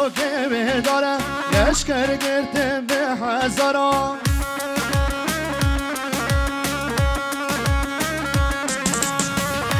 و که بداره لشکر گرتم به هزارا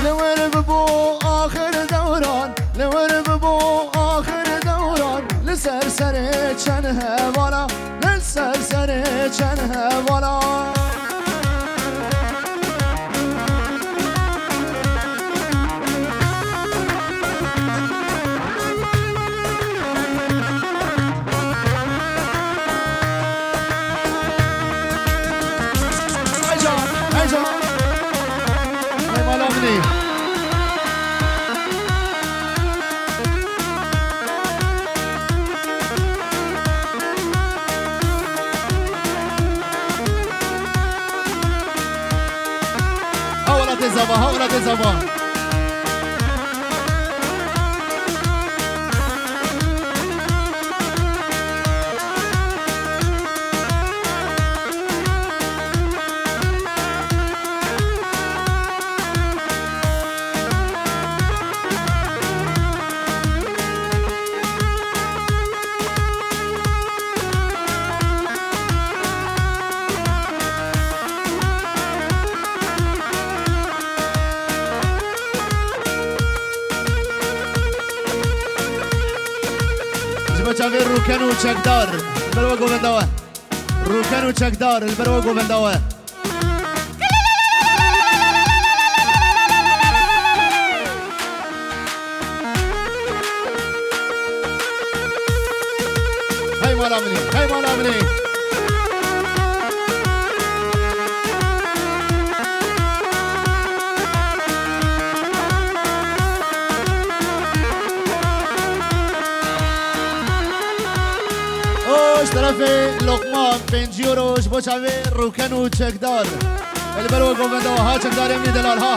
لور ببو آخر دوران لور ببو آخر دوران لسر سر چن هوالا لسر سر چن هوالا هؤلاء الزمان جاویر روکن و چکدار البرو گوبنداوه روکن و چکدار البرو گوبنداوه هی مالا منی هی مالا منی طرف لقمان 5 یوروش با چاوه روکن و چکدار البرو گوونده ها چکدار امنی دلال ها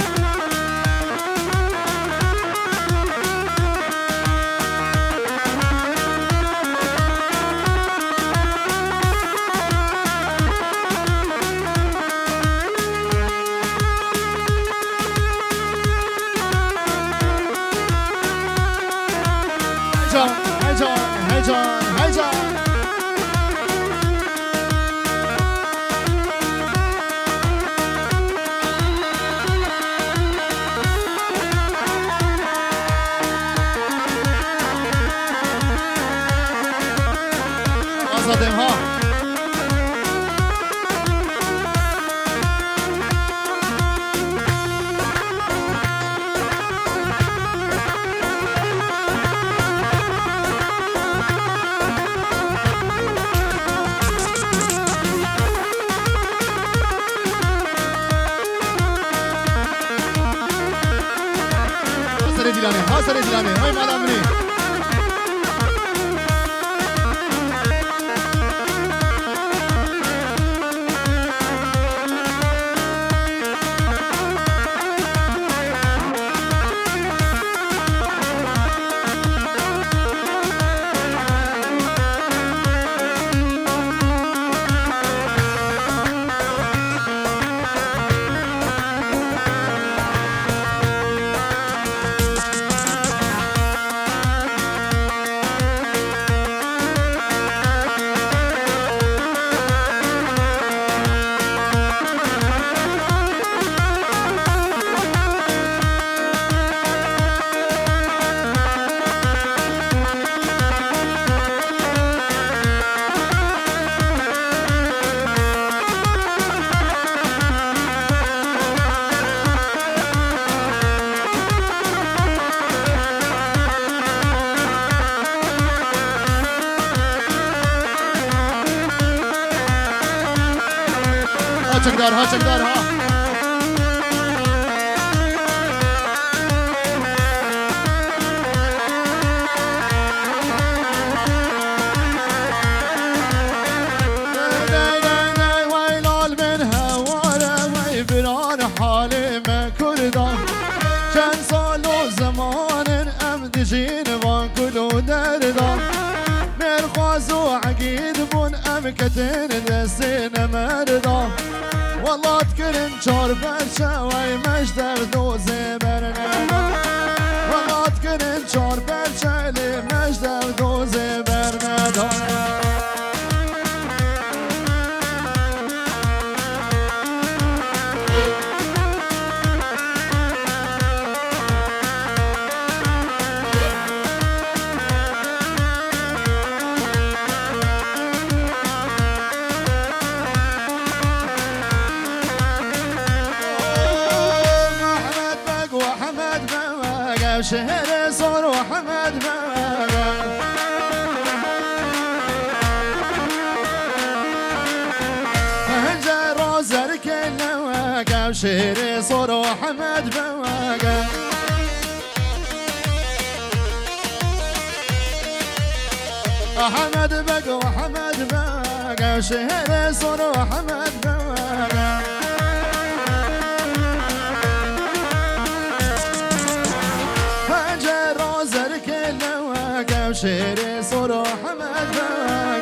هیجان هیجان هیجان هیجان زدیم ها حاصل دیلانه های مالا منی چکدارها چکدارها ویلال من هواره وی بران حال من کردان چند سال و زمان ام دجین وان کلو دردان مرخواز و عقید بون ام کتن دستین مردان والله تكرم شور برشا وي مجدر دوزي برنا والله تكرم شور برشا لي مجدر دوزي صور وحمد بقى هنجر وزرك النواقع وشيري صور وحمد بقى حمد بقى وحمد بقى وشيري صور وحمد بقى شيري صور وحمد بقى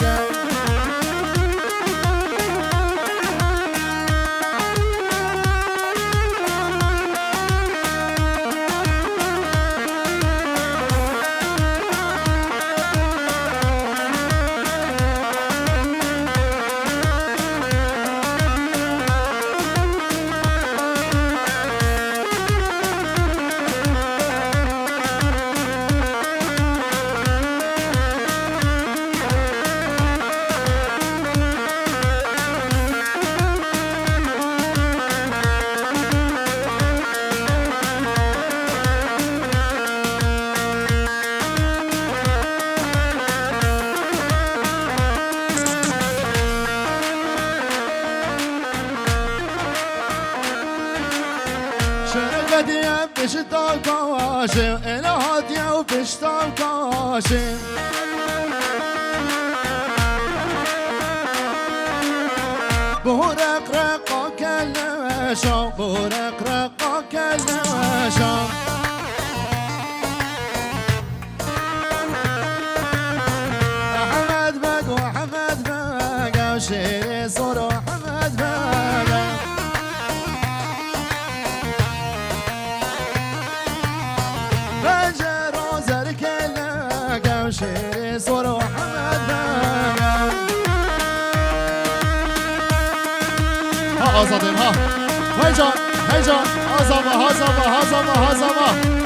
شرقت بشتا كواشم إلى هادية وبشتا كواشم بورق رقاك النواشم بورق رقاك النواشم حمد بق وحمد بق وشيري صور وحمد بق شيري صور وحمد بقى ها أصدم ها هيجا هيجا هزمة هزمة هزمة هزمة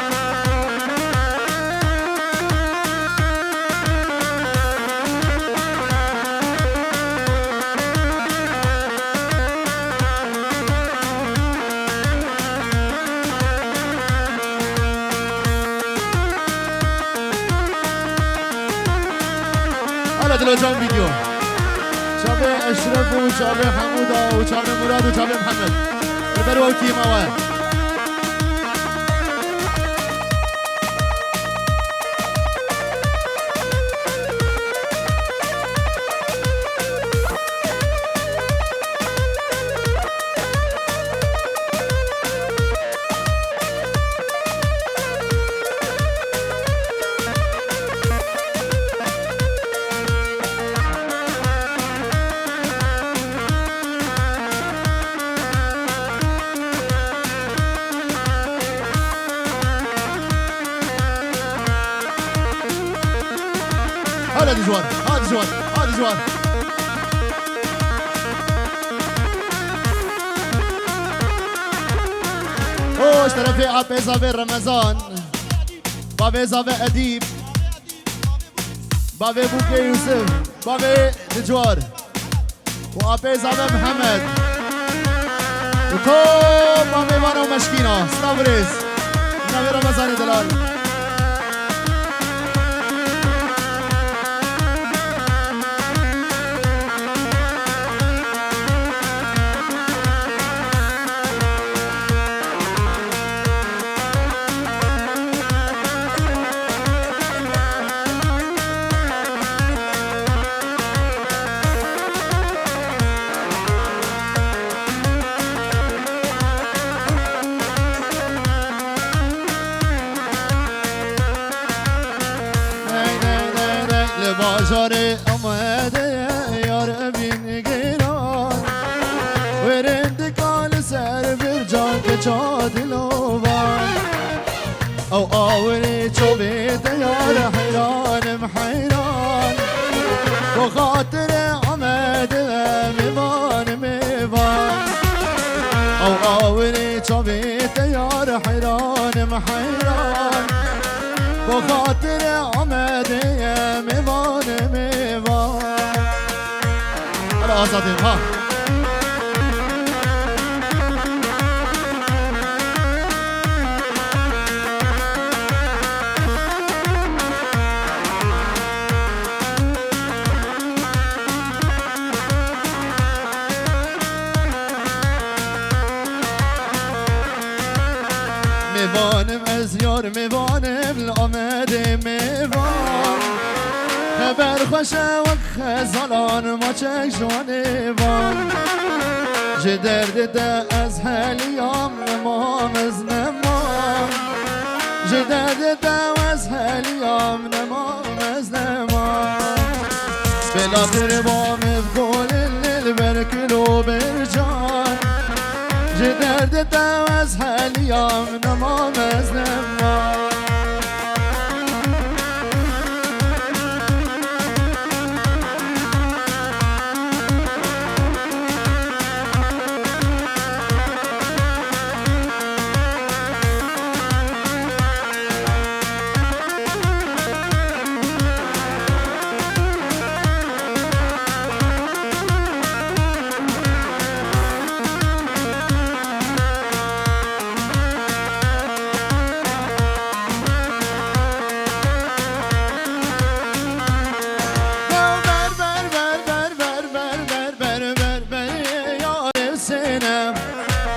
دلوجان فيديو شابه اشرف وشابه حموده وشابه مراد وشابه محمد البروا وكيما وين هذا جوار هذا جوار هذا جوار هوش طرفي عبي زابي رمضان بابي زابي أديب بابي بوكي يوسف بابي دجوار وعبي زابي محمد وكل بابي وانا ومشكينة ستابريز نبي رمضاني دلال بازار آمده یار بین گیران ورند کال سر بر جان که چادلوان او آوری چوبید یار حیرانم حیران و خاطر آمده میوان میوان او آوری چوبید یار حیرانم حیران و خاطر آمده میوان میوان حالا آزادیم ها جوانم الآمده میوان خبر خوشه و خزالان ما چک جوانوان جه درد ده از هلیام نمام از نمام جه درد ده از هلیام نمام از نمام بلا تربام بقول الليل بركلو برجان جه درد ده از هلیام نمام از نمام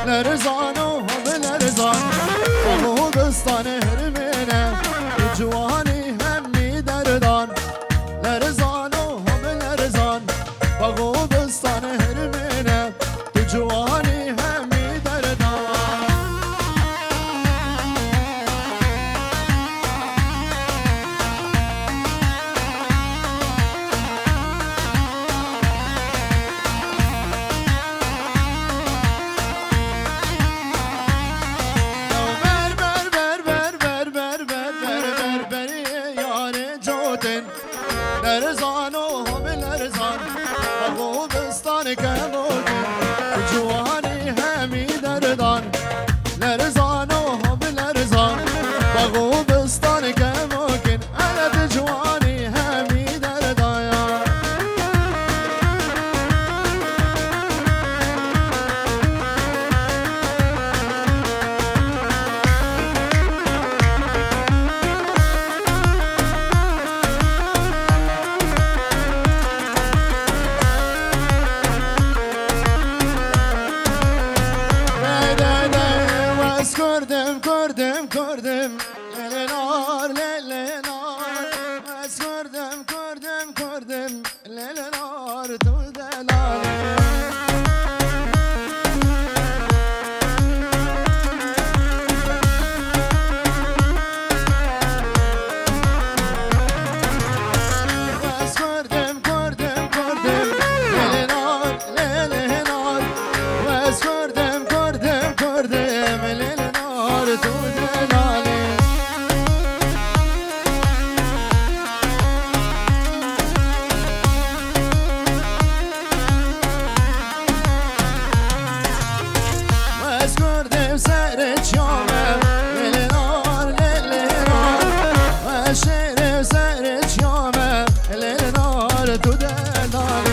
لرزانو هم لرزان و بستان هرمینه جوانی همی دردان لرزانو هم لرزان و بستان هرمینه جوانی همی دردان لرزانو هم لرزان و بستان کموکن جوانی همی دردان لرزانو هم لرزان و بستان کموکن علت جوانی همی دردان کردم للنار للنار بس کردم للنار تو دلالی بس کردم للنار للنار بس کردم للنار تو دلالی بس کردم سر چامه للنار للنار بس کردم سر چامه للنار تو دلالی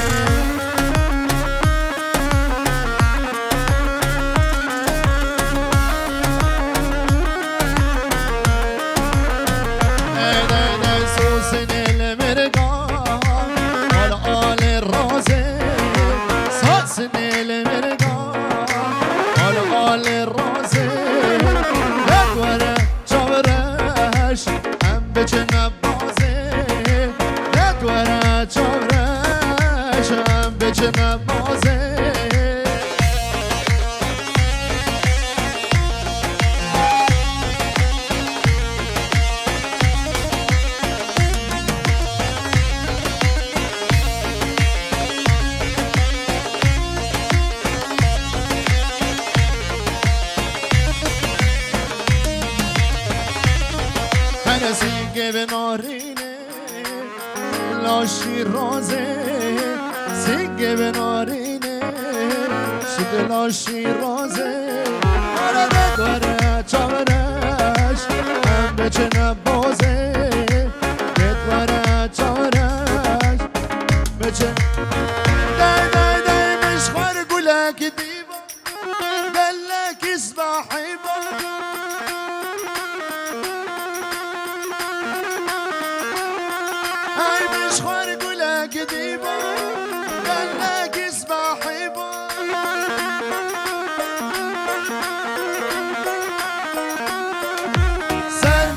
سیگه نارینه لاشی رازه سیگه نارینه شد لاشی رازه آره داره چارش هم به چه نبازه داره چارش به چه دای مشخور گلک دیبا دلک اسباحی با مشخور گلک دیبا دلک اسباحی با سر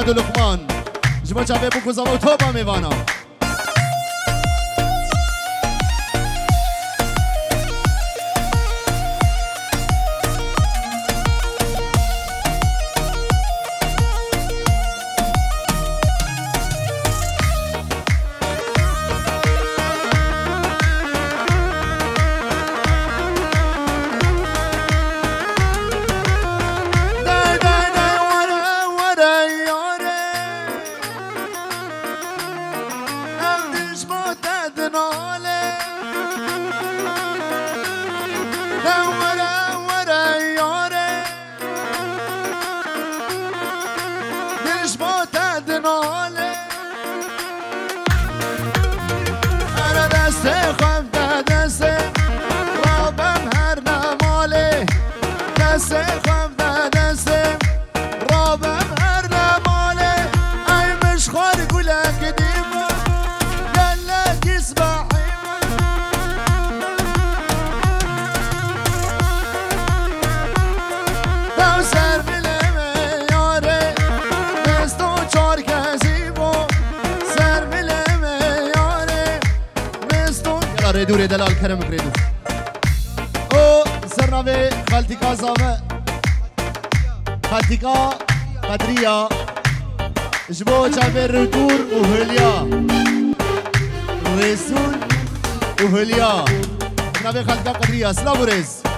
محمد و لقمان جبا چاپه بو کوزاوا و توبا میوانا ریدو دلال کرم ریدو او سرنامه خالتیکا زاوه خالتیکا قدریا جبو چاوه ردور و هلیا رسول و هلیا سرنامه خالتیکا قدریا سلام و رز